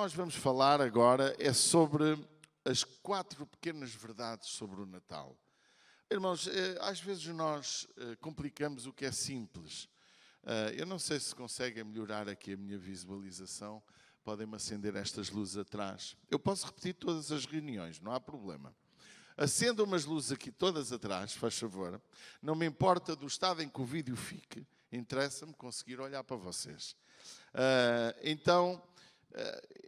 nós vamos falar agora é sobre as 4 pequenas verdades sobre o Natal. Irmãos, às vezes nós complicamos o que é simples. Eu não sei se conseguem melhorar aqui a minha visualização. Podem-me acender estas luzes atrás. Eu posso repetir todas as reuniões, não há problema. Acendam umas luzes aqui todas atrás, faz favor. Não me importa do estado em que o vídeo fique. Interessa-me conseguir olhar para vocês.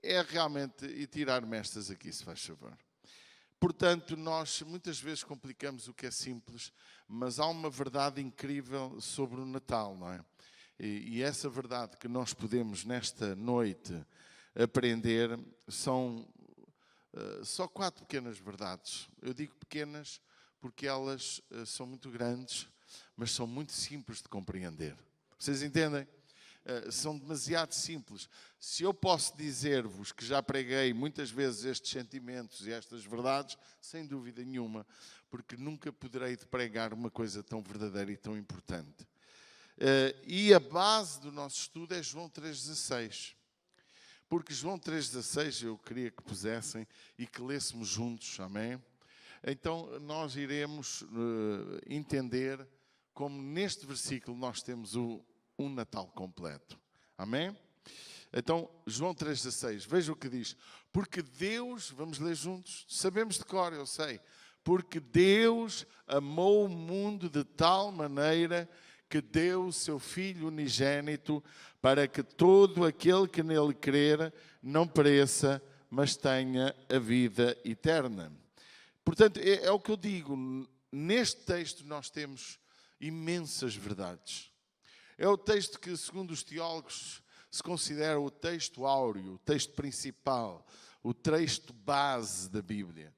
É realmente... E tirar-me estas aqui, se faz favor. Portanto, nós muitas vezes complicamos o que é simples, mas há uma verdade incrível sobre o Natal, não é? E essa verdade que nós podemos, nesta noite, aprender são só 4 pequenas verdades. Eu digo pequenas porque elas são muito grandes, mas são muito simples de compreender. Vocês entendem? São demasiado simples. Se eu posso dizer-vos que já preguei muitas vezes estes sentimentos e estas verdades, sem dúvida nenhuma, porque nunca poderei pregar uma coisa tão verdadeira e tão importante. E a base do nosso estudo é João 3,16. Porque João 3,16 eu queria que pusessem e que lêssemos juntos, amém? Então nós iremos entender como neste versículo nós temos um Natal completo. Amém? Então, João 3,16, veja o que diz. Porque Deus, vamos ler juntos, sabemos de cor, eu sei. Porque Deus amou o mundo de tal maneira que deu o seu Filho unigênito para que todo aquele que nele crer não pereça, mas tenha a vida eterna. Portanto, é o que eu digo. Neste texto nós temos imensas verdades. É o texto que, segundo os teólogos, se considera o texto áureo, o texto principal, o texto base da Bíblia.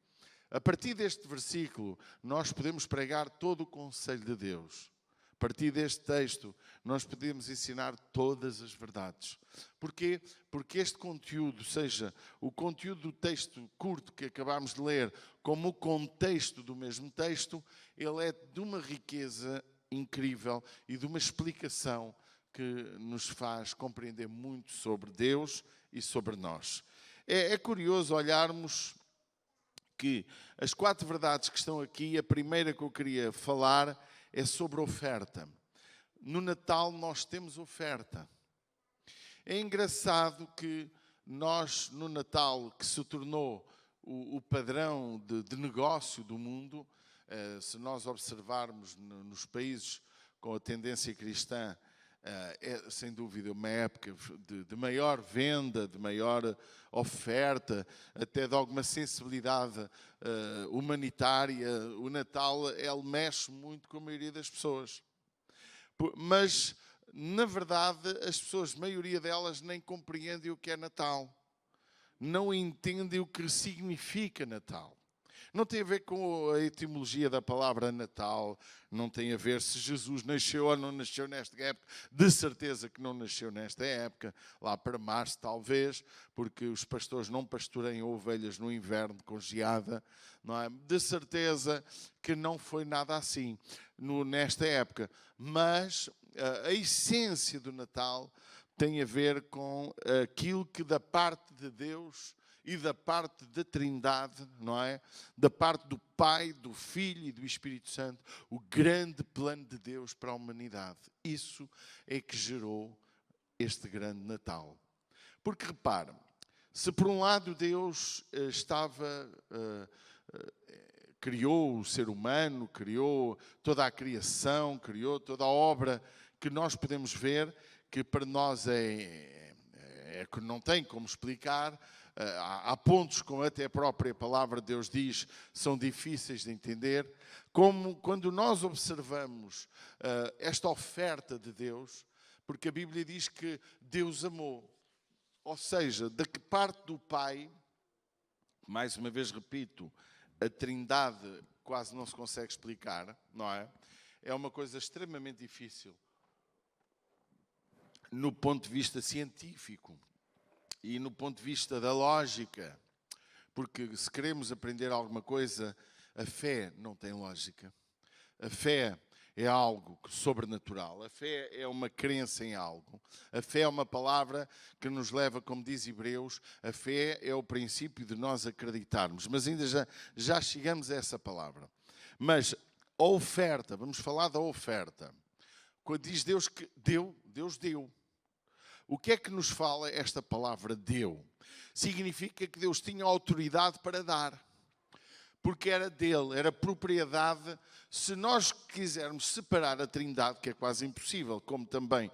A partir deste versículo, nós podemos pregar todo o conselho de Deus. A partir deste texto, nós podemos ensinar todas as verdades. Porquê? Porque este conteúdo, seja o conteúdo do texto curto que acabámos de ler, como o contexto do mesmo texto, ele é de uma riqueza incrível e de uma explicação que nos faz compreender muito sobre Deus e sobre nós. É curioso olharmos que as 4 verdades que estão aqui, a primeira que eu queria falar é sobre oferta. No Natal nós temos oferta. É engraçado que nós, no Natal, que se tornou o padrão de negócio do mundo, se nós observarmos nos países com a tendência cristã, é sem dúvida uma época de maior venda, de maior oferta, até de alguma sensibilidade humanitária. O Natal, ele mexe muito com a maioria das pessoas. Mas, na verdade, as pessoas, a maioria delas, nem compreendem o que é Natal. Não entendem o que significa Natal. Não tem a ver com a etimologia da palavra Natal, não tem a ver se Jesus nasceu ou não nasceu nesta época. De certeza que não nasceu nesta época, lá para março talvez, porque os pastores não pastoreiam ovelhas no inverno com geada, não é? De certeza que não foi nada assim nesta época. Mas a essência do Natal tem a ver com aquilo que da parte de Deus e da parte da Trindade, não é? Da parte do Pai, do Filho e do Espírito Santo, o grande plano de Deus para a humanidade. Isso é que gerou este grande Natal. Porque reparem, se por um lado Deus criou o ser humano, criou toda a criação, criou toda a obra que nós podemos ver, que para nós que não tem como explicar. Há pontos, como até a própria palavra de Deus diz, são difíceis de entender. Como quando nós observamos esta oferta de Deus, porque a Bíblia diz que Deus amou. Ou seja, da que parte do Pai, mais uma vez repito, a Trindade quase não se consegue explicar, não é? É uma coisa extremamente difícil no ponto de vista científico e no ponto de vista da lógica, porque se queremos aprender alguma coisa, a fé não tem lógica. A fé é algo sobrenatural. A fé é uma crença em algo. A fé é uma palavra que nos leva, como diz Hebreus, a fé é o princípio de nós acreditarmos. Mas ainda já chegamos a essa palavra. Mas a oferta, vamos falar da oferta. Quando diz Deus que deu, Deus deu. O que é que nos fala esta palavra deu? Significa que Deus tinha autoridade para dar. Porque era dele, era propriedade. Se nós quisermos separar a Trindade, que é quase impossível, como também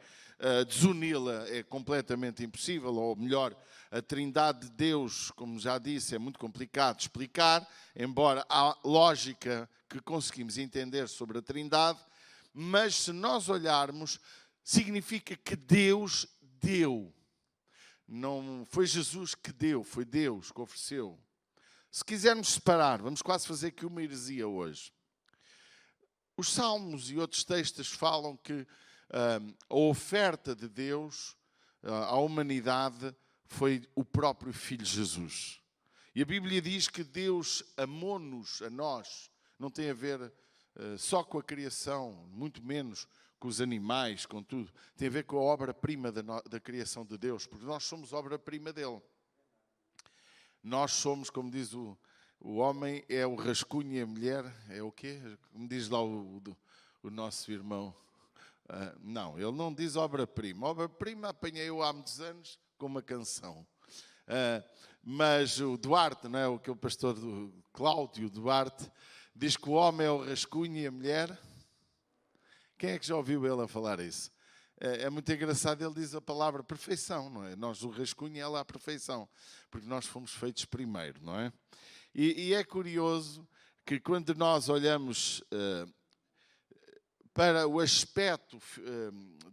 desuni-la é completamente impossível, ou melhor, a Trindade de Deus, como já disse, é muito complicado de explicar, embora há lógica que conseguimos entender sobre a Trindade, mas se nós olharmos, significa que Deus deu. Não foi Jesus que deu, foi Deus que ofereceu. Se quisermos separar, vamos quase fazer aqui uma heresia hoje. Os Salmos e outros textos falam que a oferta de Deus à humanidade foi o próprio Filho Jesus. E a Bíblia diz que Deus amou-nos, a nós, não tem a ver só com a criação, muito menos com os animais, com tudo. Tem a ver com a obra-prima da criação de Deus, porque nós somos obra-prima dele. Nós somos, como diz o homem, é o rascunho e a mulher é o quê? Como diz lá o nosso irmão. Não, ele não diz obra-prima. Obra-prima apanhei-o há muitos anos com uma canção. Mas o Duarte, não é? Aquele pastor do Cláudio Duarte, diz que o homem é o rascunho e a mulher. Quem é que já ouviu ele a falar isso? É muito engraçado, ele diz a palavra perfeição, não é? Nós o rascunho e ela a perfeição, porque nós fomos feitos primeiro, não é? E é curioso que quando nós olhamos para o aspecto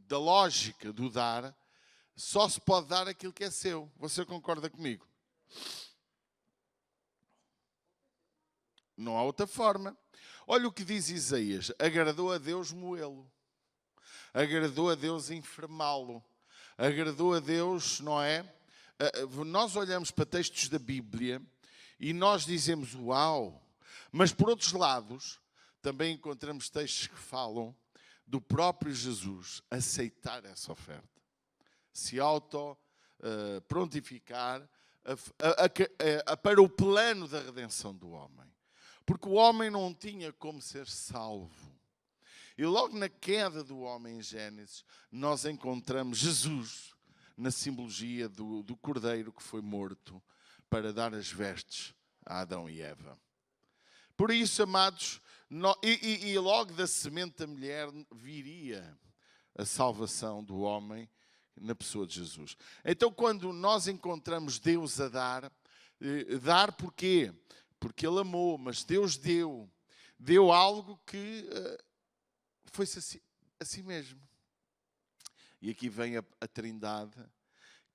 da lógica do dar, só se pode dar aquilo que é seu. Você concorda comigo? Não há outra forma. Olha o que diz Isaías: agradou a Deus moê-lo. Agradou a Deus enfermá-lo. Agradou a Deus, não é? Nós olhamos para textos da Bíblia e nós dizemos uau, mas por outros lados também encontramos textos que falam do próprio Jesus aceitar essa oferta, se prontificar para o plano da redenção do homem. Porque o homem não tinha como ser salvo. E logo na queda do homem em Gênesis, nós encontramos Jesus na simbologia do cordeiro que foi morto para dar as vestes a Adão e Eva. Por isso, amados, e logo da semente da mulher viria a salvação do homem na pessoa de Jesus. Então, quando nós encontramos Deus a dar porquê? Porque Ele amou, mas Deus deu algo que foi-se assim mesmo. E aqui vem a Trindade,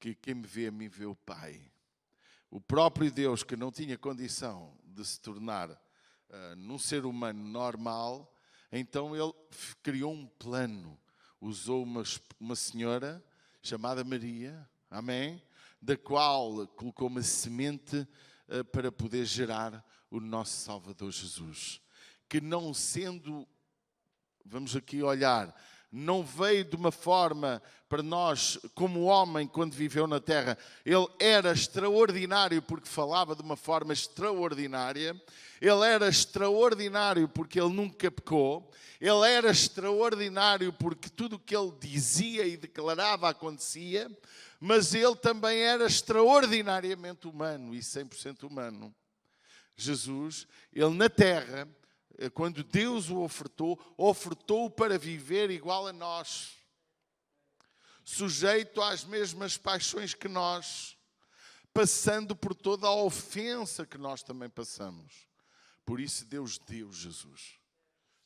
que quem me vê a mim vê o Pai. O próprio Deus, que não tinha condição de se tornar num ser humano normal, então Ele criou um plano. Usou uma senhora chamada Maria, amém? Da qual colocou uma semente para poder gerar o nosso Salvador Jesus. Que não sendo, vamos aqui olhar, não veio de uma forma para nós, como o homem quando viveu na terra, ele era extraordinário porque falava de uma forma extraordinária, ele era extraordinário porque ele nunca pecou, ele era extraordinário porque tudo o que ele dizia e declarava acontecia, mas ele também era extraordinariamente humano e 100% humano. Jesus, ele na terra, quando Deus o ofertou para viver igual a nós, sujeito às mesmas paixões que nós, passando por toda a ofensa que nós também passamos. Por isso Deus deu Jesus.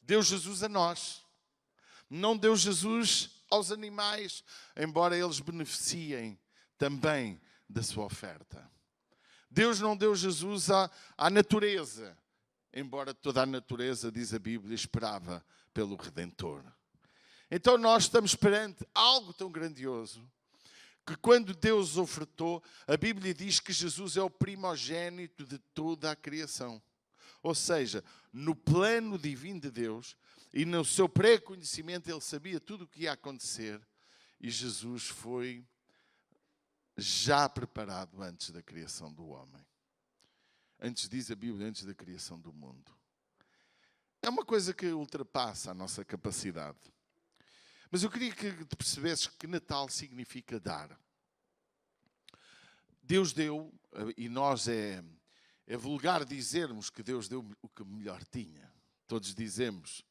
Deu Jesus a nós. Não deu Jesus aos animais, embora eles beneficiem também da sua oferta. Deus não deu Jesus à natureza, embora toda a natureza, diz a Bíblia, esperava pelo Redentor. Então nós estamos perante algo tão grandioso, que quando Deus ofertou, a Bíblia diz que Jesus é o primogênito de toda a criação. Ou seja, no plano divino de Deus e no seu pré-conhecimento ele sabia tudo o que ia acontecer e Jesus foi já preparado antes da criação do homem. Antes, diz a Bíblia, antes da criação do mundo. É uma coisa que ultrapassa a nossa capacidade. Mas eu queria que tu percebesses que Natal significa dar. Deus deu, e nós é vulgar dizermos que Deus deu o que melhor tinha. Todos dizemos.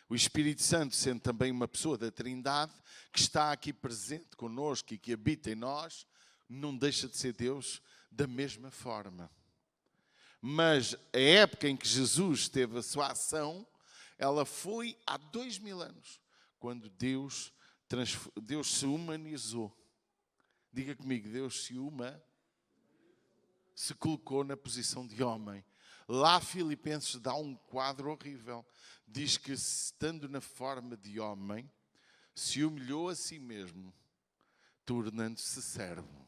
O Espírito Santo, sendo também uma pessoa da Trindade, que está aqui presente connosco e que habita em nós, não deixa de ser Deus da mesma forma. Mas a época em que Jesus teve a sua ação, ela foi há 2000 anos, quando Deus se humanizou. Diga comigo, Deus se colocou na posição de homem. Lá Filipenses dá um quadro horrível. Diz que, estando na forma de homem, se humilhou a si mesmo, tornando-se servo.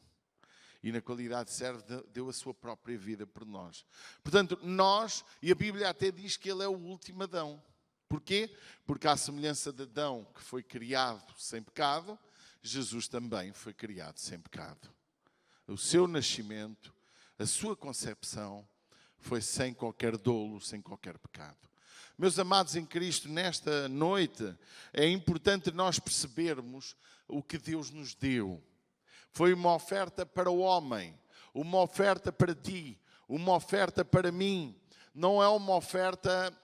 E na qualidade de servo deu a sua própria vida por nós. Portanto, nós, e a Bíblia até diz que ele é o último Adão. Porquê? Porque à semelhança de Adão, que foi criado sem pecado, Jesus também foi criado sem pecado. O seu nascimento, a sua concepção, foi sem qualquer dolo, sem qualquer pecado. Meus amados em Cristo, nesta noite é importante nós percebermos o que Deus nos deu. Foi uma oferta para o homem, uma oferta para ti, uma oferta para mim. Não é uma oferta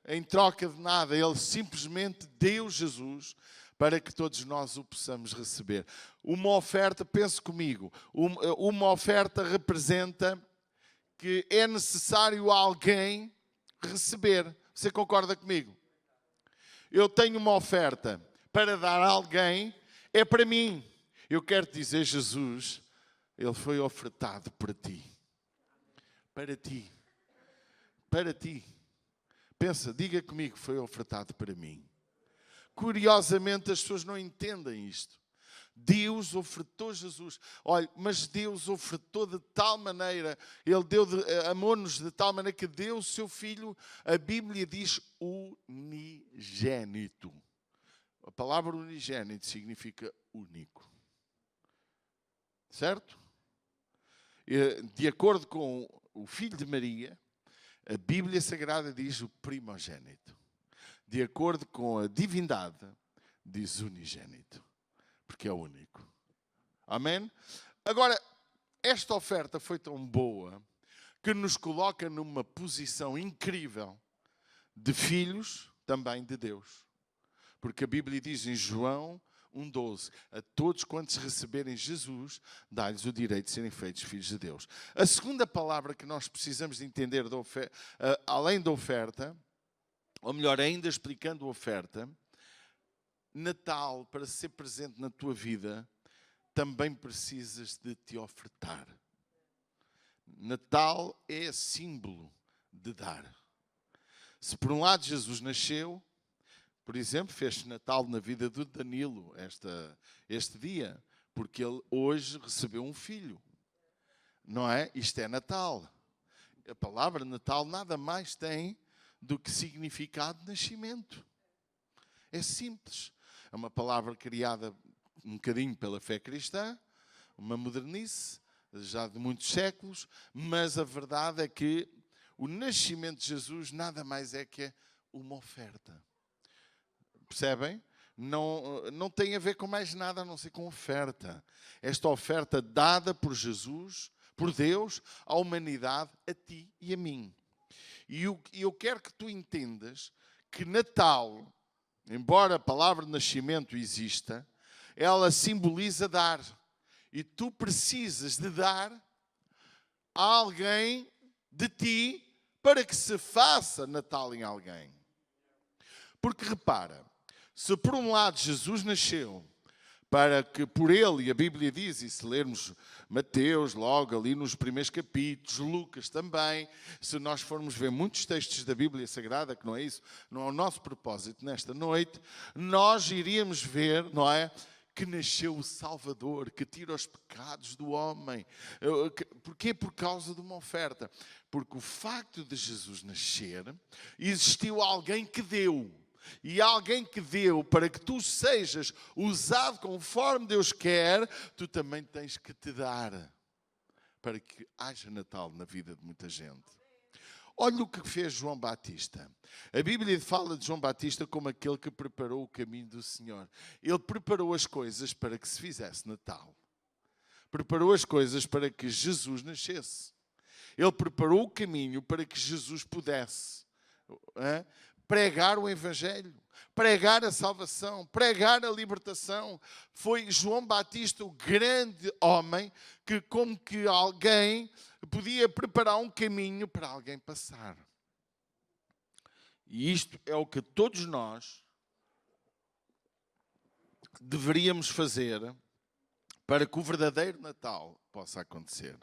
em troca de nada. Ele simplesmente deu Jesus para que todos nós o possamos receber. Uma oferta, pense comigo, uma oferta representa que é necessário alguém receber. Você concorda comigo? Eu tenho uma oferta para dar a alguém, é para mim. Eu quero te dizer, Jesus, ele foi ofertado para ti. Para ti. Para ti. Pensa, diga comigo, foi ofertado para mim. Curiosamente, as pessoas não entendem isto. Deus ofertou Jesus. Olha, mas Deus ofertou de tal maneira, Ele amou-nos de tal maneira que deu o seu Filho, a Bíblia diz unigênito. A palavra unigênito significa único. Certo? De acordo com o Filho de Maria, a Bíblia Sagrada diz o primogênito. De acordo com a divindade, diz unigênito. Porque é único. Amém? Agora, esta oferta foi tão boa que nos coloca numa posição incrível de filhos também de Deus. Porque a Bíblia diz em João 1,12, a todos quantos receberem Jesus, dá-lhes o direito de serem feitos filhos de Deus. A segunda palavra que nós precisamos de entender, além da oferta, ou melhor, ainda explicando a oferta, Natal, para ser presente na tua vida, também precisas de te ofertar. Natal é símbolo de dar. Se por um lado Jesus nasceu, por exemplo, fez Natal na vida do Danilo este dia, porque ele hoje recebeu um filho. Não é? Isto é Natal. A palavra Natal nada mais tem do que significado de nascimento. É simples. É uma palavra criada um bocadinho pela fé cristã, uma modernice, já de muitos séculos, mas a verdade é que o nascimento de Jesus nada mais é que uma oferta. Percebem? Não tem a ver com mais nada a não ser com oferta. Esta oferta dada por Jesus, por Deus, à humanidade, a ti e a mim. E eu quero que tu entendas que Natal, embora a palavra nascimento exista, ela simboliza dar. E tu precisas de dar a alguém de ti para que se faça Natal em alguém. Porque repara, se por um lado Jesus nasceu para que por ele, e a Bíblia diz, e se lermos Mateus logo ali nos primeiros capítulos, Lucas também, se nós formos ver muitos textos da Bíblia Sagrada, que não é isso, não é o nosso propósito nesta noite, nós iríamos ver, não é, que nasceu o Salvador, que tira os pecados do homem. Porquê? Por causa de uma oferta. Porque o facto de Jesus nascer, existiu alguém que deu. E alguém que deu para que tu sejas usado conforme Deus quer, tu também tens que te dar. Para que haja Natal na vida de muita gente. Olha o que fez João Batista. A Bíblia fala de João Batista como aquele que preparou o caminho do Senhor. Ele preparou as coisas para que se fizesse Natal. Preparou as coisas para que Jesus nascesse. Ele preparou o caminho para que Jesus pudesse pregar o Evangelho, pregar a salvação, pregar a libertação. Foi João Batista o grande homem que, como que alguém podia preparar um caminho para alguém passar. E isto é o que todos nós deveríamos fazer para que o verdadeiro Natal possa acontecer.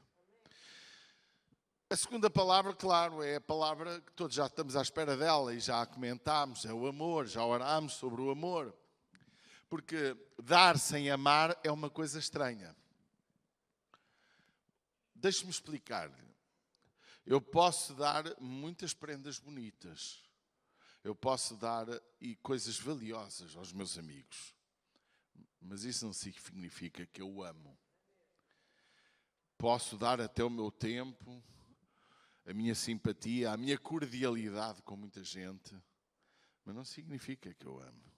A segunda palavra, claro, é a palavra que todos já estamos à espera dela e já a comentámos, é o amor, já orámos sobre o amor. Porque dar sem amar é uma coisa estranha. Deixe-me explicar-lhe. Eu posso dar muitas prendas bonitas. Eu posso dar coisas valiosas aos meus amigos. Mas isso não significa que eu o amo. Posso dar até o meu tempo, a minha simpatia, a minha cordialidade com muita gente, mas não significa que eu amo.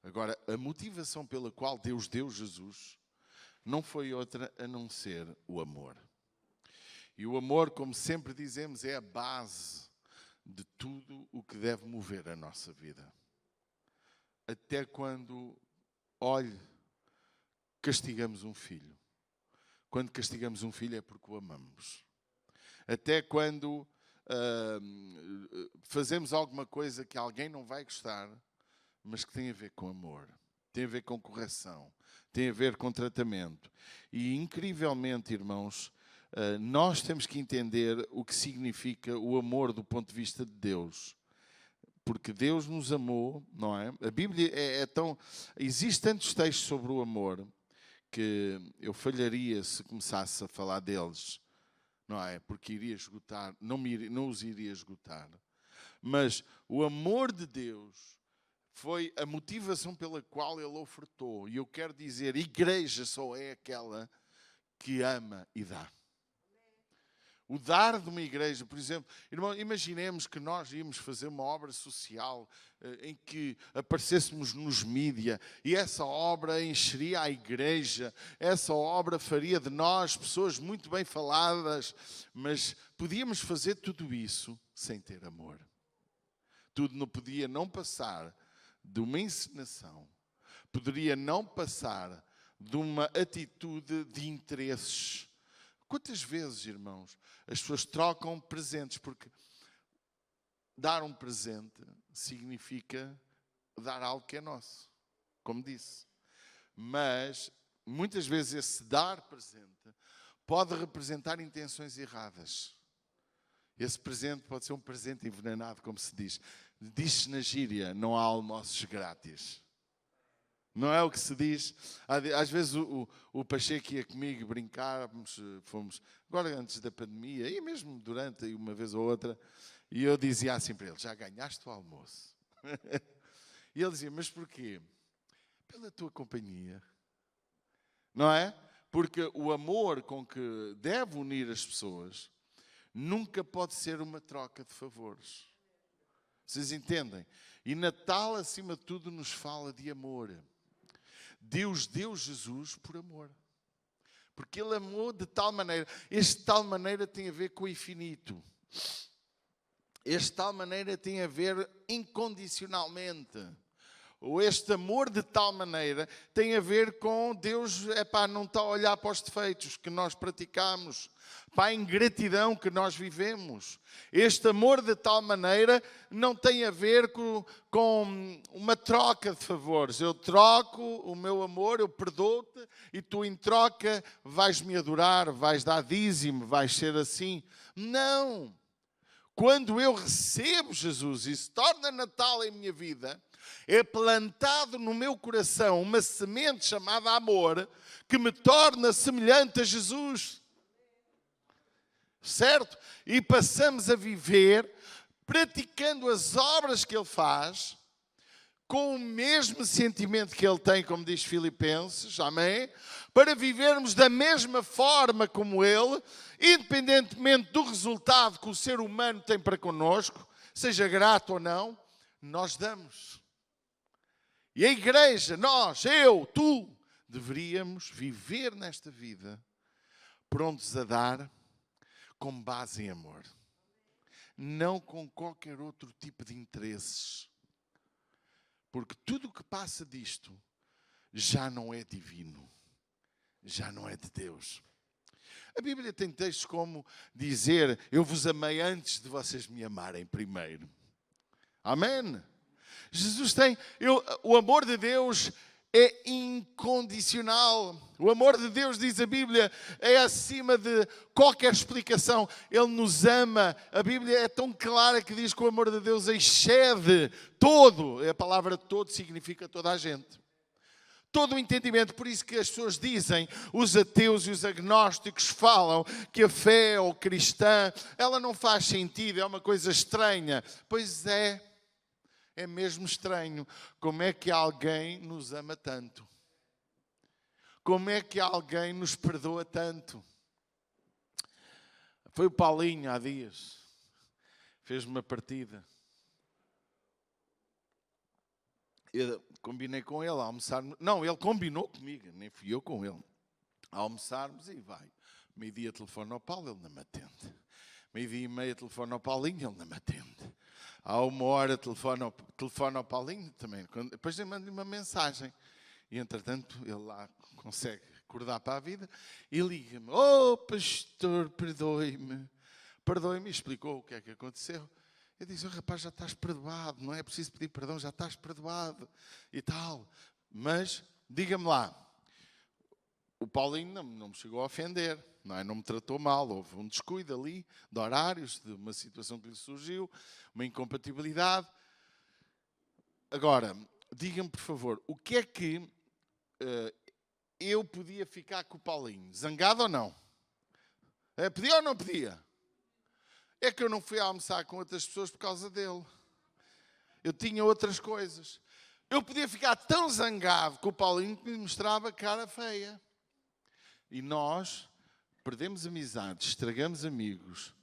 Agora, a motivação pela qual Deus deu Jesus não foi outra a não ser o amor. E o amor, como sempre dizemos, é a base de tudo o que deve mover a nossa vida. Até quando, castigamos um filho. Quando castigamos um filho é porque o amamos. Até quando fazemos alguma coisa que alguém não vai gostar, mas que tem a ver com amor, tem a ver com correção, tem a ver com tratamento. E, incrivelmente, irmãos, nós temos que entender o que significa o amor do ponto de vista de Deus. Porque Deus nos amou, não é? A Bíblia é tão... Existem tantos textos sobre o amor que eu falharia se começasse a falar deles. Não é? Porque iria esgotar, não os iria esgotar. Mas o amor de Deus foi a motivação pela qual Ele ofertou. E eu quero dizer, igreja só é aquela que ama e dá. O dar de uma igreja, por exemplo, irmão, imaginemos que nós íamos fazer uma obra social em que aparecêssemos nos mídia e essa obra encheria a igreja, essa obra faria de nós pessoas muito bem faladas, mas podíamos fazer tudo isso sem ter amor. Tudo não podia não passar de uma encenação, poderia não passar de uma atitude de interesses. Quantas vezes, irmãos, as pessoas trocam presentes, porque dar um presente significa dar algo que é nosso, como disse. Mas, muitas vezes, esse dar presente pode representar intenções erradas. Esse presente pode ser um presente envenenado, como se diz. Diz-se na gíria, não há almoços grátis. Não é o que se diz? Às vezes o Pacheco ia comigo brincar, fomos, agora antes da pandemia, e mesmo durante, uma vez ou outra, e eu dizia assim para ele, já ganhaste o almoço? E ele dizia, mas porquê? Pela tua companhia. Não é? Porque o amor com que deve unir as pessoas nunca pode ser uma troca de favores. Vocês entendem? E Natal, acima de tudo, nos fala de amor. Deus deu Jesus por amor. Porque Ele amou de tal maneira. Este tal maneira tem a ver com o infinito. Este tal maneira tem a ver incondicionalmente. Ou este amor de tal maneira tem a ver com Deus, não está a olhar para os defeitos que nós praticamos, para a ingratidão que nós vivemos. Este amor de tal maneira não tem a ver com uma troca de favores. Eu troco o meu amor, eu perdoo-te e tu em troca vais-me adorar, vais dar dízimo, vais ser assim. Não! quando eu recebo Jesus e se torna Natal em minha vida, é plantado no meu coração uma semente chamada amor que me torna semelhante a Jesus. Certo? E passamos a viver praticando as obras que Ele faz, com o mesmo sentimento que Ele tem, como diz Filipenses, amém? Para vivermos da mesma forma como Ele, independentemente do resultado que o ser humano tem para connosco, seja grato ou não, nós damos. E a igreja, nós, eu, tu, deveríamos viver nesta vida prontos a dar com base em amor. Não com qualquer outro tipo de interesses. Porque tudo o que passa disto já não é divino. Já não é de Deus. A Bíblia tem textos como dizer: eu vos amei antes de vocês me amarem primeiro. Amém? Jesus tem... o amor de Deus é incondicional. O amor de Deus, diz a Bíblia, é acima de qualquer explicação. Ele nos ama. A Bíblia é tão clara que diz que o amor de Deus excede todo. A palavra todo significa toda a gente. Todo o entendimento. Por isso que as pessoas dizem, os ateus e os agnósticos falam que a fé ou cristã, ela não faz sentido, é uma coisa estranha. Pois é. É mesmo estranho. Como é que alguém nos ama tanto? Como é que alguém nos perdoa tanto? Foi o Paulinho há dias. Fez uma partida. Eu combinei com ele a almoçar. Não, ele combinou comigo, nem fui eu com ele. A almoçarmos e vai. Meio-dia telefone ao Paulo, ele não me atende. Meio-dia e meia telefone ao Paulinho, ele não me atende. Há 1 hora telefone ao Paulinho também. Depois eu mando-lhe uma mensagem. E entretanto ele lá consegue acordar para a vida e liga-me. Oh, pastor, perdoe-me. Perdoe-me. E explicou o que é que aconteceu. Eu disse: oh, rapaz, já estás perdoado. Não é preciso pedir perdão, já estás perdoado. E tal. Mas, diga-me lá. O Paulinho não me chegou a ofender. Não me tratou mal, houve um descuido ali de horários, de uma situação que lhe surgiu, uma incompatibilidade. Agora, diga-me por favor, o que é que eu podia ficar com o Paulinho? Zangado ou não? Podia ou não podia? É que eu não fui almoçar com outras pessoas por causa dele. Eu tinha outras coisas. Eu podia ficar tão zangado com o Paulinho que lhe mostrava cara feia. E nós... perdemos amizades, estragamos amigos,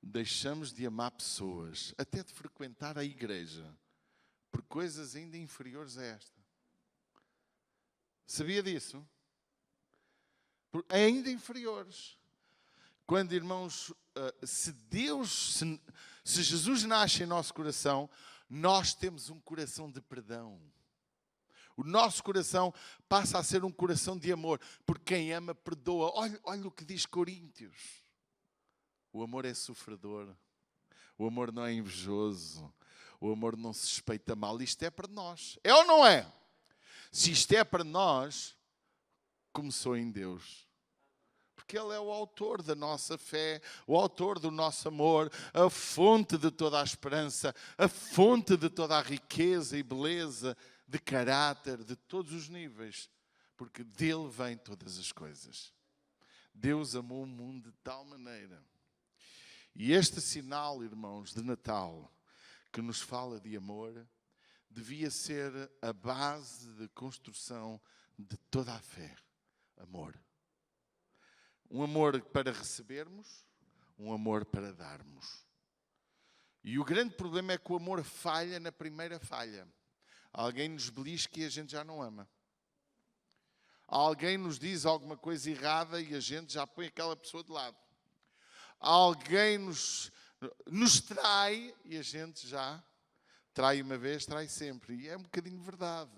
deixamos de amar pessoas, até de frequentar a igreja, por coisas ainda inferiores a esta. Sabia disso? Ainda inferiores. Quando, irmãos, se Jesus nasce em nosso coração, nós temos um coração de perdão. O nosso coração passa a ser um coração de amor. Porque quem ama, perdoa. Olha o que diz Coríntios. O amor é sofredor. O amor não é invejoso. O amor não se suspeita mal. Isto é para nós. É ou não é? Se isto é para nós, começou em Deus. Porque Ele é o autor da nossa fé, o autor do nosso amor, a fonte de toda a esperança, a fonte de toda a riqueza e beleza, de caráter, de todos os níveis, porque dele vêm todas as coisas. Deus amou o mundo de tal maneira. E este sinal, irmãos, de Natal, que nos fala de amor, devia ser a base de construção de toda a fé. Amor. Um amor para recebermos, um amor para darmos. E o grande problema é que o amor falha na primeira falha. Alguém nos belisca e a gente já não ama. Alguém nos diz alguma coisa errada e a gente já põe aquela pessoa de lado. Alguém nos trai e a gente já trai uma vez, trai sempre. E é um bocadinho verdade.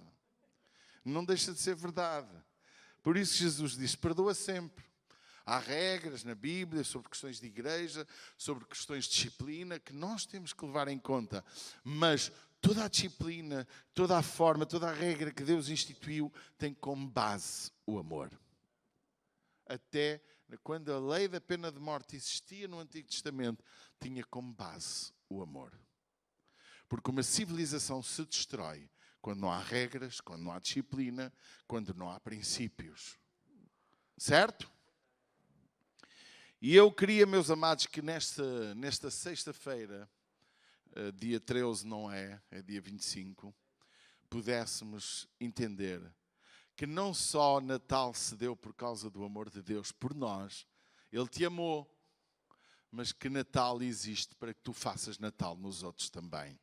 Não deixa de ser verdade. Por isso Jesus diz: perdoa sempre. Há regras na Bíblia sobre questões de igreja, sobre questões de disciplina, que nós temos que levar em conta. Mas toda a disciplina, toda a forma, toda a regra que Deus instituiu tem como base o amor. Até quando a lei da pena de morte existia no Antigo Testamento, tinha como base o amor. Porque uma civilização se destrói quando não há regras, quando não há disciplina, quando não há princípios. Certo? E eu queria, meus amados, que nesta sexta-feira, dia 13 não é dia 25, pudéssemos entender que não só Natal se deu por causa do amor de Deus por nós, Ele te amou, mas que Natal existe para que tu faças Natal nos outros também.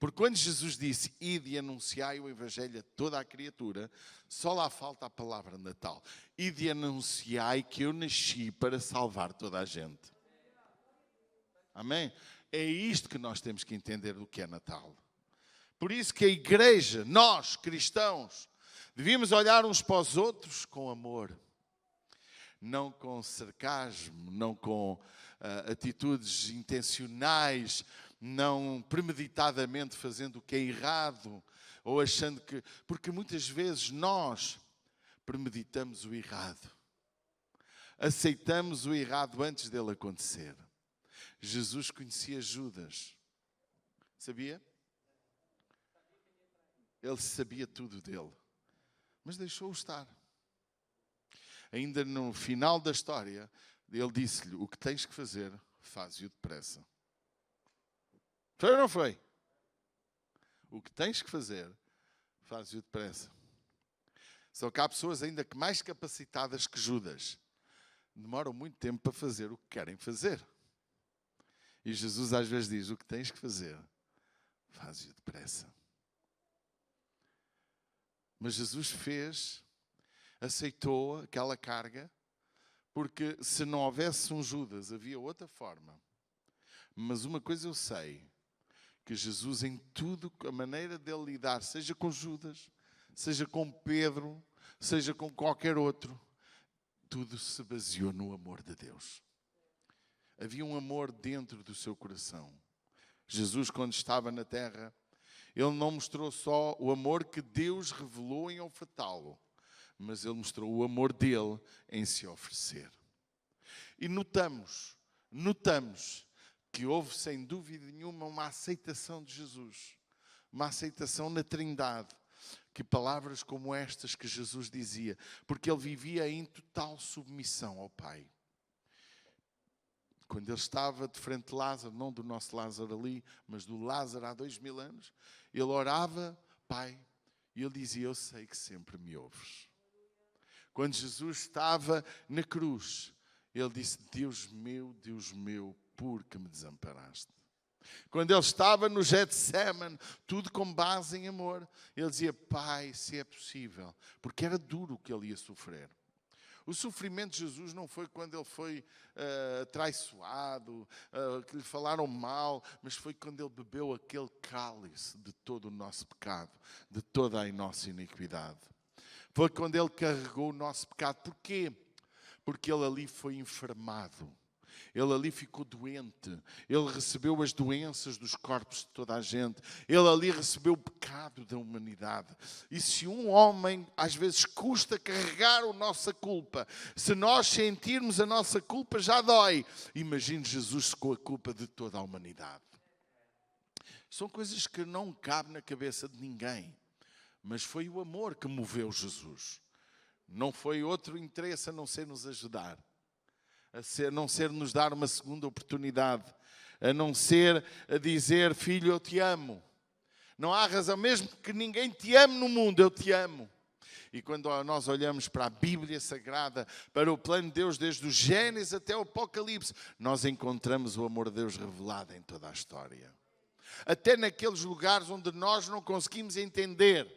Porque quando Jesus disse, ide e anunciai o Evangelho a toda a criatura, só lá falta a palavra Natal. Ide e anunciai que eu nasci para salvar toda a gente. Amém? É isto que nós temos que entender do que é Natal. Por isso que a igreja, nós, cristãos, devíamos olhar uns para os outros com amor. Não com sarcasmo, não com atitudes intencionais, não premeditadamente fazendo o que é errado, ou achando que... Porque muitas vezes nós premeditamos o errado. Aceitamos o errado antes dele acontecer. Jesus conhecia Judas. Sabia? Ele sabia tudo dele. Mas deixou-o estar. Ainda no final da história, ele disse-lhe, o que tens que fazer, faz-o depressa. Foi ou não foi? O que tens que fazer, faz-o depressa. Só que há pessoas ainda que mais capacitadas que Judas. Demoram muito tempo para fazer o que querem fazer. E Jesus às vezes diz, o que tens que fazer, faz-o depressa. Mas Jesus fez, aceitou aquela carga, porque se não houvesse um Judas, havia outra forma. Mas uma coisa eu sei, que Jesus em tudo, a maneira dele lidar, seja com Judas, seja com Pedro, seja com qualquer outro, tudo se baseou no amor de Deus. Havia um amor dentro do seu coração. Jesus, quando estava na terra, ele não mostrou só o amor que Deus revelou em ofertá-lo, mas ele mostrou o amor dele em se oferecer. E notamos que houve, sem dúvida nenhuma, uma aceitação de Jesus. Uma aceitação na Trindade. Que palavras como estas que Jesus dizia. Porque ele vivia em total submissão ao Pai. Quando ele estava de frente de Lázaro, não do nosso Lázaro ali, mas do Lázaro há 2000 anos, ele orava, Pai, e ele dizia, eu sei que sempre me ouves. Quando Jesus estava na cruz, ele disse, Deus meu, por que me desamparaste? Quando ele estava no Getsemane, tudo com base em amor, ele dizia, Pai, se é possível, porque era duro o que ele ia sofrer. O sofrimento de Jesus não foi quando ele foi traiçoado, que lhe falaram mal, mas foi quando ele bebeu aquele cálice de todo o nosso pecado, de toda a nossa iniquidade. Foi quando ele carregou o nosso pecado. Porquê? Porque ele ali foi enfermado. Ele ali ficou doente. Ele recebeu as doenças dos corpos de toda a gente. Ele ali recebeu o pecado da humanidade. E se um homem, às vezes, custa carregar a nossa culpa, se nós sentirmos a nossa culpa, já dói. Imagine Jesus com a culpa de toda a humanidade. São coisas que não cabem na cabeça de ninguém. Mas foi o amor que moveu Jesus. Não foi outro interesse a não ser nos ajudar. A não ser nos dar uma segunda oportunidade, a não ser a dizer, filho, eu te amo. Não há razão, mesmo que ninguém te ame no mundo, eu te amo. E quando nós olhamos para a Bíblia Sagrada, para o plano de Deus, desde o Gênesis até o Apocalipse, nós encontramos o amor de Deus revelado em toda a história. Até naqueles lugares onde nós não conseguimos entender,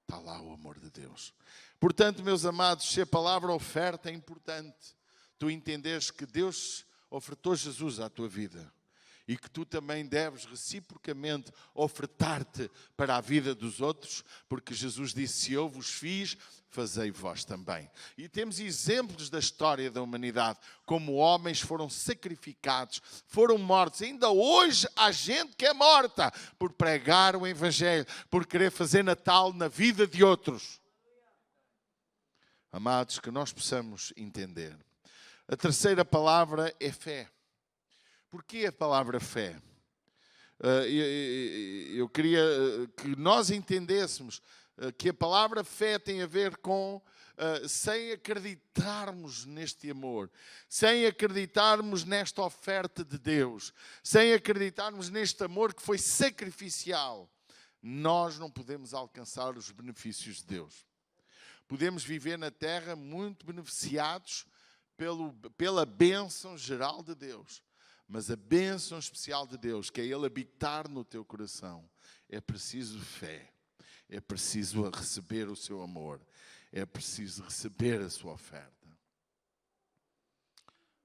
está lá o amor de Deus. Portanto, meus amados, se a palavra oferta é importante, tu entenderes que Deus ofertou Jesus à tua vida e que tu também deves reciprocamente ofertar-te para a vida dos outros, porque Jesus disse, se eu vos fiz, fazei vós também. E temos exemplos da história da humanidade, como homens foram sacrificados, foram mortos. Ainda hoje há gente que é morta por pregar o Evangelho, por querer fazer Natal na vida de outros. Amados, que nós possamos entender. A terceira palavra é fé. Porquê a palavra fé? Eu queria que nós entendêssemos que a palavra fé tem a ver com sem acreditarmos neste amor, sem acreditarmos nesta oferta de Deus, sem acreditarmos neste amor que foi sacrificial, nós não podemos alcançar os benefícios de Deus. Podemos viver na terra muito beneficiados pela bênção geral de Deus. Mas a bênção especial de Deus, que é Ele habitar no teu coração, é preciso fé. É preciso receber o seu amor. É preciso receber a sua oferta.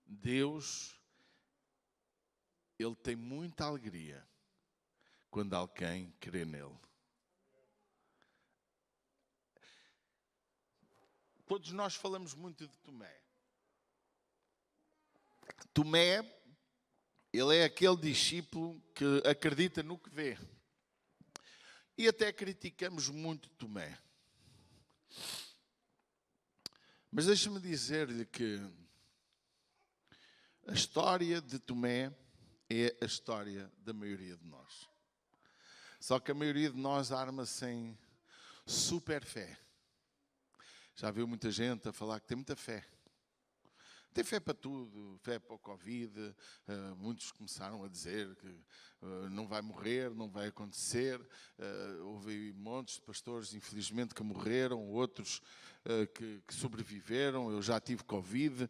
Deus, Ele tem muita alegria quando alguém crê nele. Todos nós falamos muito de Tomé. Tomé, ele é aquele discípulo que acredita no que vê. E até criticamos muito Tomé. Mas deixa-me dizer-lhe que a história de Tomé é a história da maioria de nós. Só que a maioria de nós arma-se em super fé. Já viu muita gente a falar que tem muita fé. Tem fé para tudo, fé para o Covid. Muitos começaram a dizer que não vai morrer, não vai acontecer. Houve montes de pastores, infelizmente, que morreram, outros que sobreviveram. Eu já tive Covid.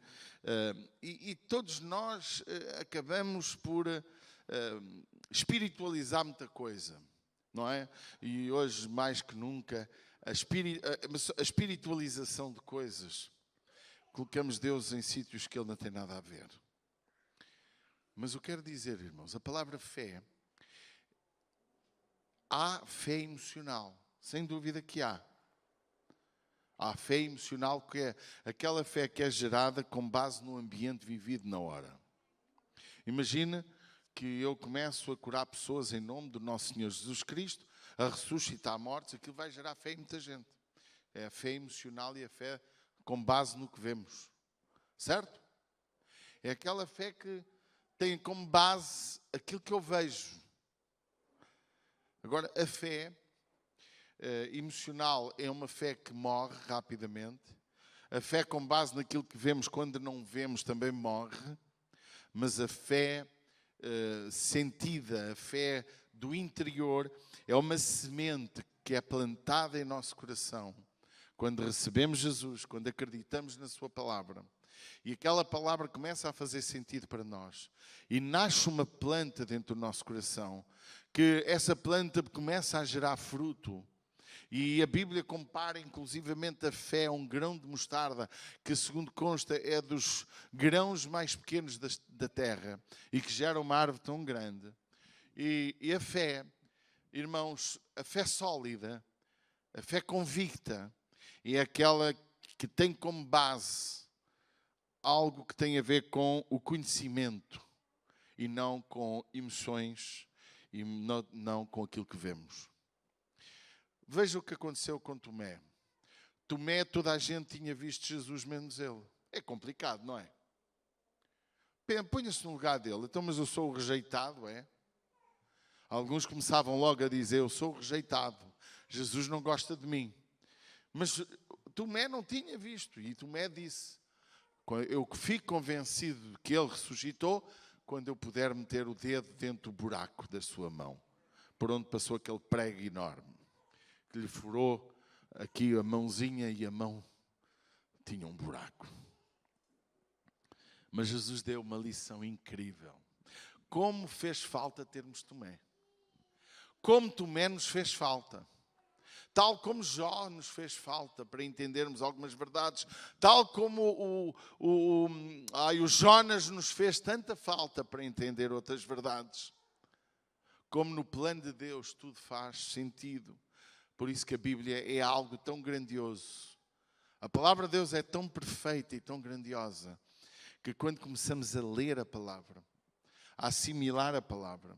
E todos nós acabamos por espiritualizar muita coisa, não é? E hoje, mais que nunca, a espiritualização de coisas. Colocamos Deus em sítios que Ele não tem nada a ver. Mas eu quero dizer, irmãos, a palavra fé, há fé emocional, sem dúvida que há. Há fé emocional que é aquela fé que é gerada com base no ambiente vivido na hora. Imagina que eu começo a curar pessoas em nome do nosso Senhor Jesus Cristo, a ressuscitar mortos, aquilo vai gerar fé em muita gente. É a fé emocional e a fé com base no que vemos. Certo? É aquela fé que tem como base aquilo que eu vejo. Agora, a fé emocional é uma fé que morre rapidamente. A fé com base naquilo que vemos quando não vemos também morre. Mas a fé sentida, a fé do interior, é uma semente que é plantada em nosso coração. Quando recebemos Jesus, quando acreditamos na sua palavra, e aquela palavra começa a fazer sentido para nós, e nasce uma planta dentro do nosso coração, que essa planta começa a gerar fruto. E a Bíblia compara inclusivamente a fé a um grão de mostarda, que segundo consta é dos grãos mais pequenos da terra, e que gera uma árvore tão grande. E a fé, irmãos, a fé sólida, a fé convicta, é aquela que tem como base algo que tem a ver com o conhecimento e não com emoções e não com aquilo que vemos. Veja o que aconteceu com Tomé. Tomé, toda a gente tinha visto Jesus menos ele. É complicado, não é? Ponha-se no lugar dele. Então, mas eu sou o rejeitado, é? Alguns começavam logo a dizer, eu sou o rejeitado. Jesus não gosta de mim. Mas Tomé não tinha visto. E Tomé disse, eu fico convencido de que ele ressuscitou quando eu puder meter o dedo dentro do buraco da sua mão, por onde passou aquele prego enorme, que lhe furou aqui a mãozinha e a mão tinha um buraco. Mas Jesus deu uma lição incrível. Como fez falta termos Tomé. Como Tomé nos fez falta. Tal como Jó nos fez falta para entendermos algumas verdades. Tal como o Jonas nos fez tanta falta para entender outras verdades. Como no plano de Deus tudo faz sentido. Por isso que a Bíblia é algo tão grandioso. A palavra de Deus é tão perfeita e tão grandiosa que quando começamos a ler a palavra, a assimilar a palavra,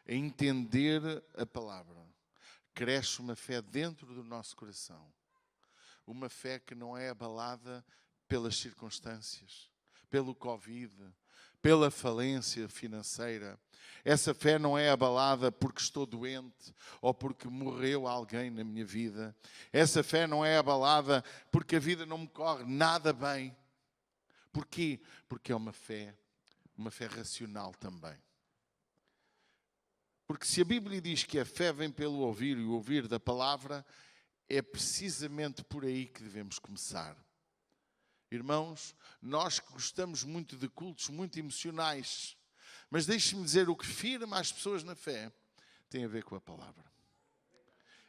a entender a palavra, cresce uma fé dentro do nosso coração. Uma fé que não é abalada pelas circunstâncias, pelo Covid, pela falência financeira. Essa fé não é abalada porque estou doente ou porque morreu alguém na minha vida. Essa fé não é abalada porque a vida não me corre nada bem. Porquê? Porque é uma fé racional também. Porque se a Bíblia diz que a fé vem pelo ouvir e o ouvir da palavra, é precisamente por aí que devemos começar. Irmãos, nós que gostamos muito de cultos muito emocionais, mas deixe-me dizer, o que firma as pessoas na fé tem a ver com a palavra.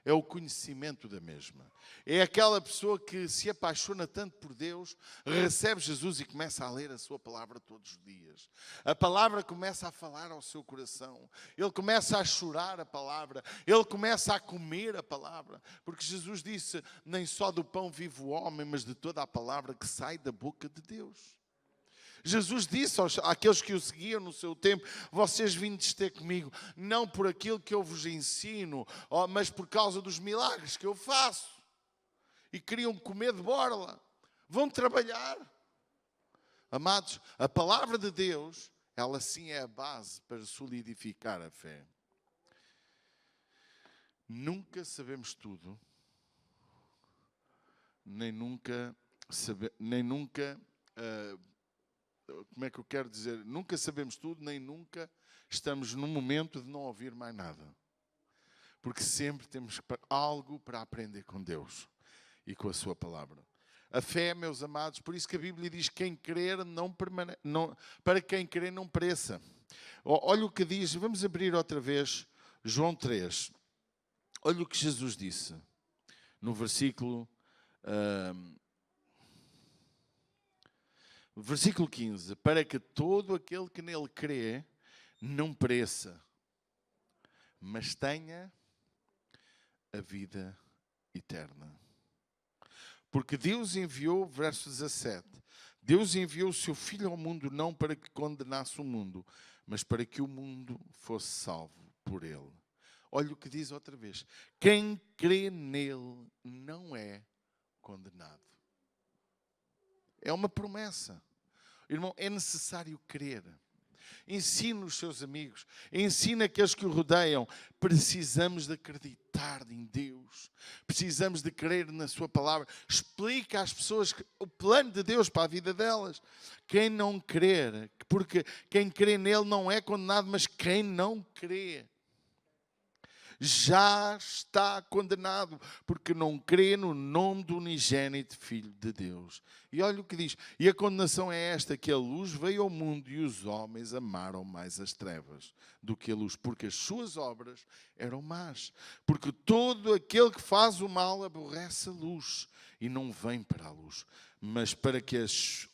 É o conhecimento da mesma. É aquela pessoa que se apaixona tanto por Deus, recebe Jesus e começa a ler a sua palavra todos os dias. A palavra começa a falar ao seu coração. Ele começa a chorar a palavra. Ele começa a comer a palavra. Porque Jesus disse, nem só do pão vive o homem, mas de toda a palavra que sai da boca de Deus. Jesus disse àqueles que o seguiam no seu tempo, vocês vindes ter comigo, não por aquilo que eu vos ensino, mas por causa dos milagres que eu faço. E queriam comer de borla. Vão trabalhar. Amados, a palavra de Deus, ela sim é a base para solidificar a fé. Nunca sabemos tudo, nem nunca como é que eu quero dizer? Nunca sabemos tudo, nem nunca estamos num momento de não ouvir mais nada. Porque sempre temos algo para aprender com Deus e com a sua palavra. A fé, meus amados, por isso que a Bíblia diz, quem crer para quem crer não pereça. Olha o que diz, vamos abrir outra vez João 3. Olha o que Jesus disse no versículo 15, para que todo aquele que nele crê não pereça, mas tenha a vida eterna. Porque Deus enviou, verso 17, Deus enviou o seu Filho ao mundo não para que condenasse o mundo, mas para que o mundo fosse salvo por ele. Olha o que diz outra vez, quem crê nele não é condenado. É uma promessa. Irmão, é necessário crer. Ensina os seus amigos. Ensina aqueles que o rodeiam. Precisamos de acreditar em Deus. Precisamos de crer na sua palavra. Explica às pessoas o plano de Deus para a vida delas. Quem não crer, porque quem crê nele não é condenado, mas quem não crê já está condenado, porque não crê no nome do unigênito Filho de Deus. E olha o que diz, e a condenação é esta, que a luz veio ao mundo e os homens amaram mais as trevas do que a luz, porque as suas obras eram más. Porque todo aquele que faz o mal aborrece a luz e não vem para a luz, mas para que as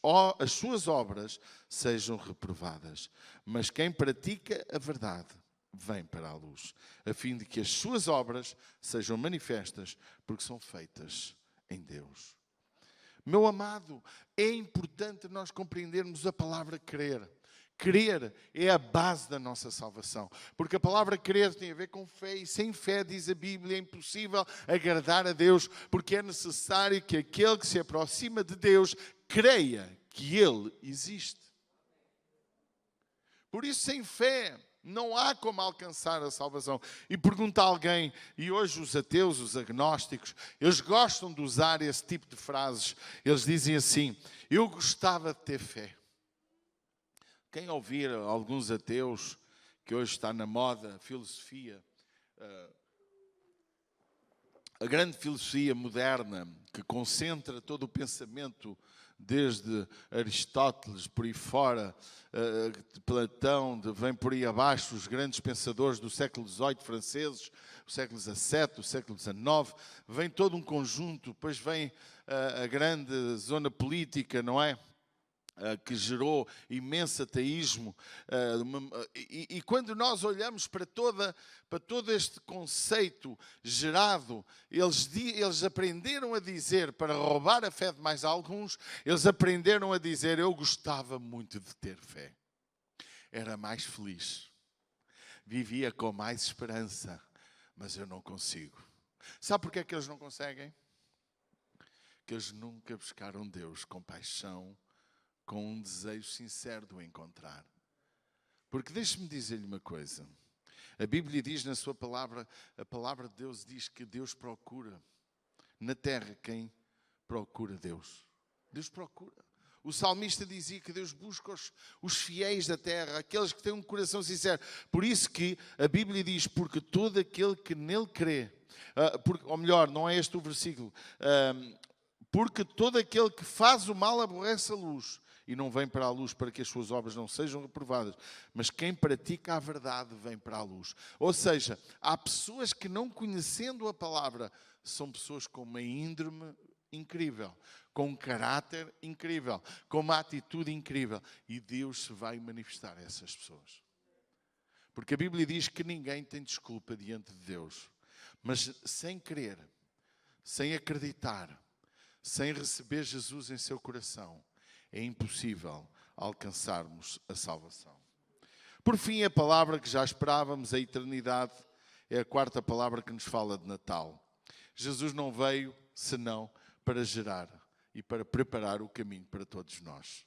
suas obras sejam reprovadas. Mas quem pratica a verdade vem para a luz, a fim de que as suas obras sejam manifestas, porque são feitas em Deus. Meu amado, é importante nós compreendermos a palavra crer. Crer é a base da nossa salvação. Porque a palavra crer tem a ver com fé. E sem fé, diz a Bíblia, é impossível agradar a Deus. Porque é necessário que aquele que se aproxima de Deus creia que Ele existe. Por isso, sem fé, não há como alcançar a salvação. E pergunta a alguém, e hoje os ateus, os agnósticos, eles gostam de usar esse tipo de frases. Eles dizem assim, eu gostava de ter fé. Quem ouvir alguns ateus, que hoje está na moda, filosofia, a grande filosofia moderna, que concentra todo o pensamento, desde Aristóteles, por aí fora, de Platão, vem por aí abaixo, os grandes pensadores do século XVIII franceses, o século XVII, o século XIX, vem todo um conjunto, depois vem a grande zona política, não é? Que gerou imenso ateísmo. E quando nós olhamos para todo este conceito gerado, eles aprenderam a dizer, para roubar a fé de mais alguns, eles aprenderam a dizer, eu gostava muito de ter fé. Era mais feliz. Vivia com mais esperança, mas eu não consigo. Sabe porquê que eles não conseguem? Porque eles nunca buscaram Deus com paixão, com um desejo sincero de o encontrar. Porque deixe-me dizer-lhe uma coisa. A Bíblia diz na sua palavra, a palavra de Deus diz que Deus procura na terra quem procura Deus. Deus procura. O salmista dizia que Deus busca os fiéis da terra, aqueles que têm um coração sincero. Por isso que a Bíblia diz, porque todo aquele que nele crê, ou melhor, não é este o versículo, porque todo aquele que faz o mal aborrece a luz e não vem para a luz para que as suas obras não sejam reprovadas, mas quem pratica a verdade vem para a luz. Ou seja, há pessoas que não conhecendo a palavra, são pessoas com uma índole incrível, com um caráter incrível, com uma atitude incrível. E Deus se vai manifestar a essas pessoas. Porque a Bíblia diz que ninguém tem desculpa diante de Deus. Mas sem crer, sem acreditar, sem receber Jesus em seu coração, é impossível alcançarmos a salvação. Por fim, a palavra que já esperávamos, a eternidade, é a quarta palavra que nos fala de Natal. Jesus não veio senão para gerar e para preparar o caminho para todos nós.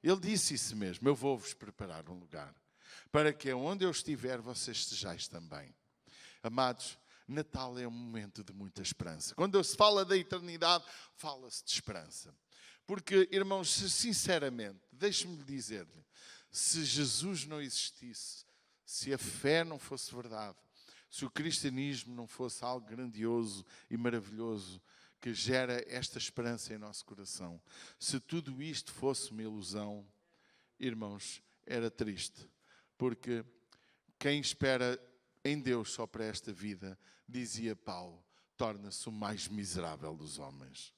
Ele disse isso mesmo, eu vou-vos preparar um lugar, para que onde eu estiver, vocês estejais também. Amados, Natal é um momento de muita esperança. Quando se fala da eternidade, fala-se de esperança. Porque, irmãos, sinceramente, deixe-me dizer-lhe, se Jesus não existisse, se a fé não fosse verdade, se o cristianismo não fosse algo grandioso e maravilhoso que gera esta esperança em nosso coração, se tudo isto fosse uma ilusão, irmãos, era triste. Porque quem espera em Deus só para esta vida, dizia Paulo, torna-se o mais miserável dos homens.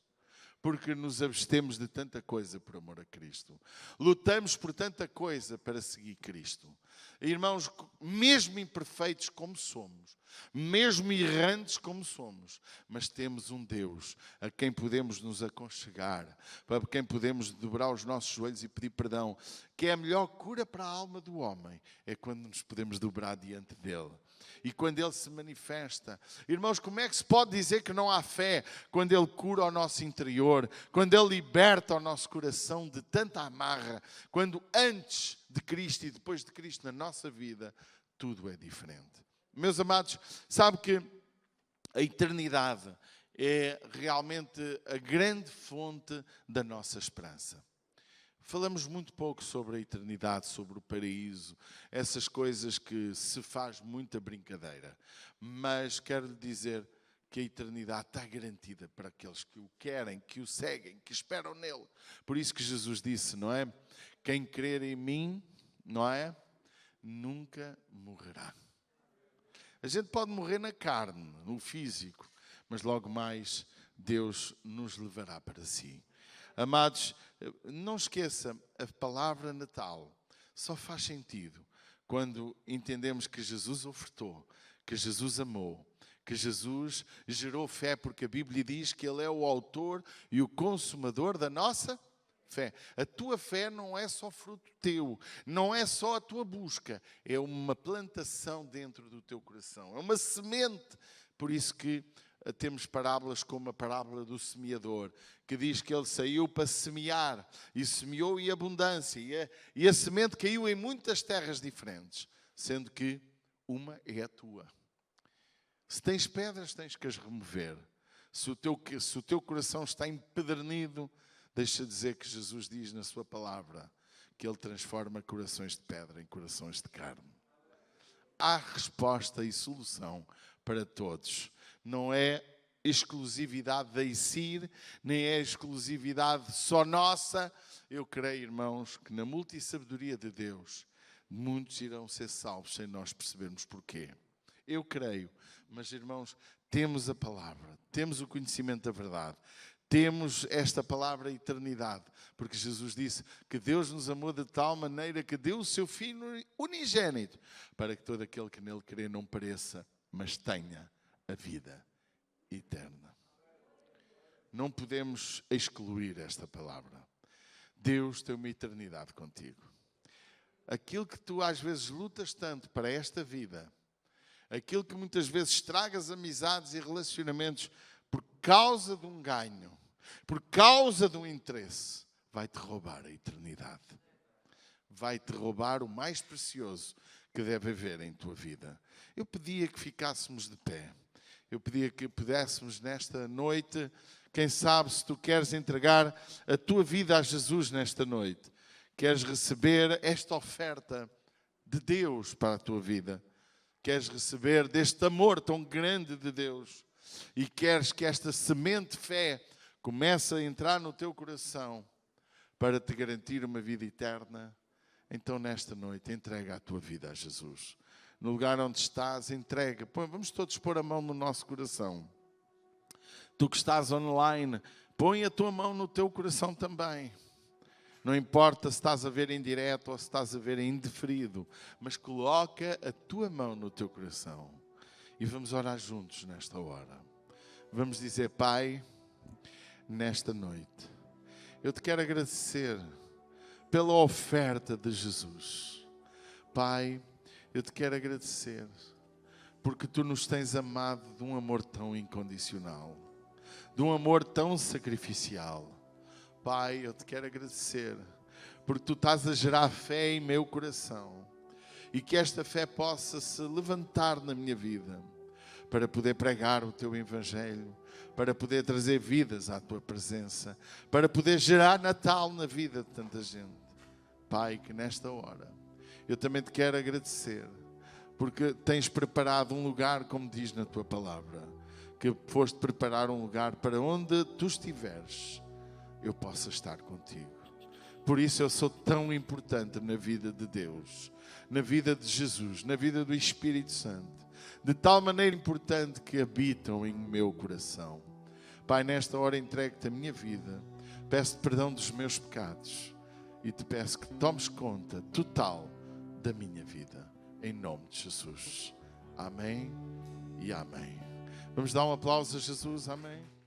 Porque nos abstemos de tanta coisa por amor a Cristo. Lutamos por tanta coisa para seguir Cristo. Irmãos, mesmo imperfeitos como somos, mesmo errantes como somos, mas temos um Deus a quem podemos nos aconchegar, para quem podemos dobrar os nossos joelhos e pedir perdão, que é a melhor cura para a alma do homem, é quando nos podemos dobrar diante dele. E quando Ele se manifesta. Irmãos, como é que se pode dizer que não há fé quando Ele cura o nosso interior, quando Ele liberta o nosso coração de tanta amarra, quando antes de Cristo e depois de Cristo na nossa vida, tudo é diferente. Meus amados, sabe que a eternidade é realmente a grande fonte da nossa esperança. Falamos muito pouco sobre a eternidade, sobre o paraíso, essas coisas que se faz muita brincadeira. Mas quero lhe dizer que a eternidade está garantida para aqueles que o querem, que o seguem, que esperam nele. Por isso que Jesus disse, não é? Quem crer em mim, não é? Nunca morrerá. A gente pode morrer na carne, no físico, mas logo mais Deus nos levará para si. Amados, não esqueça, a palavra Natal só faz sentido quando entendemos que Jesus ofertou, que Jesus amou, que Jesus gerou fé, porque a Bíblia diz que Ele é o autor e o consumador da nossa fé. A tua fé não é só fruto teu, não é só a tua busca, é uma plantação dentro do teu coração, é uma semente. Por isso que temos parábolas como a parábola do semeador, que diz que ele saiu para semear e semeou em abundância, e a semente caiu em muitas terras diferentes, sendo que uma é a tua. Se tens pedras, tens que as remover. Se o teu coração está empedernido, deixa dizer que Jesus diz na sua palavra que Ele transforma corações de pedra em corações de carne. Há resposta e solução para todos. Não é exclusividade da ICIR, nem é exclusividade só nossa. Eu creio, irmãos, que na multissabedoria de Deus, muitos irão ser salvos sem nós percebermos porquê. Eu creio, mas irmãos, temos a palavra, temos o conhecimento da verdade, temos esta palavra eternidade, porque Jesus disse que Deus nos amou de tal maneira que deu o seu Filho unigênito, para que todo aquele que nele crê não pereça, mas tenha a vida eterna. Não podemos excluir esta palavra. Deus tem uma eternidade contigo. Aquilo que tu às vezes lutas tanto para esta vida, aquilo que muitas vezes estragas amizades e relacionamentos por causa de um ganho, por causa de um interesse, vai-te roubar a eternidade. Vai-te roubar o mais precioso que deve haver em tua vida. Eu pedia que ficássemos de pé. Eu pedia que pudéssemos nesta noite, quem sabe, se tu queres entregar a tua vida a Jesus nesta noite, queres receber esta oferta de Deus para a tua vida, queres receber deste amor tão grande de Deus e queres que esta semente de fé comece a entrar no teu coração para te garantir uma vida eterna, então nesta noite entrega a tua vida a Jesus. No lugar onde estás, entrega. Vamos todos pôr a mão no nosso coração. Tu que estás online, põe a tua mão no teu coração também. Não importa se estás a ver em direto ou se estás a ver em indiferido, mas coloca a tua mão no teu coração. E vamos orar juntos nesta hora. Vamos dizer: Pai, nesta noite, eu te quero agradecer pela oferta de Jesus. Pai, eu te quero agradecer porque tu nos tens amado de um amor tão incondicional, de um amor tão sacrificial. Pai, eu te quero agradecer porque tu estás a gerar fé em meu coração e que esta fé possa se levantar na minha vida para poder pregar o teu evangelho, para poder trazer vidas à tua presença, para poder gerar Natal na vida de tanta gente. Pai, que nesta hora eu também te quero agradecer porque tens preparado um lugar, como diz na tua palavra, que foste preparar um lugar para onde tu estiveres, eu possa estar contigo. Por isso eu sou tão importante na vida de Deus, na vida de Jesus, na vida do Espírito Santo, de tal maneira importante que habitam em meu coração. Pai, nesta hora entrego-te a minha vida, peço-te perdão dos meus pecados e te peço que tomes conta total da minha vida, em nome de Jesus. Amém e amém. Vamos dar um aplauso a Jesus, amém.